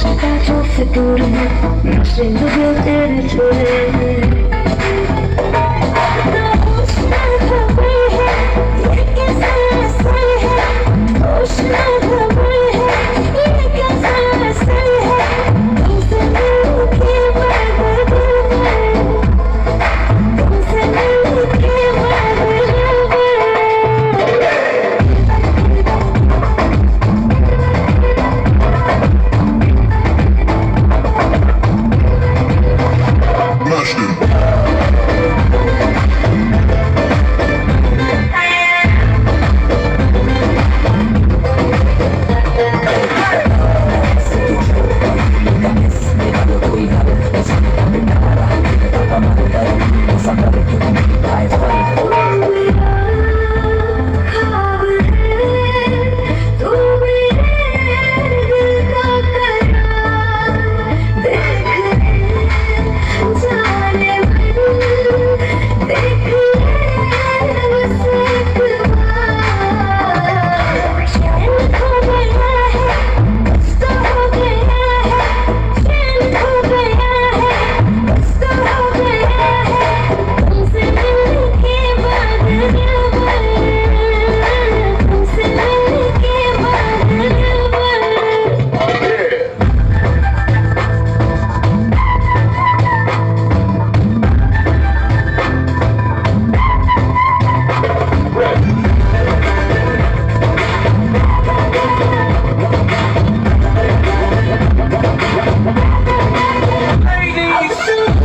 बातों से दूर है नशे लगे तेरे छोड़े ना होश ना खबर है ये कैसा असर है होश ना खबर है ये कैसा असर है तुमसे मिलके मैं बदल गई तुमसे मिलके मैं बदल गई Ladies!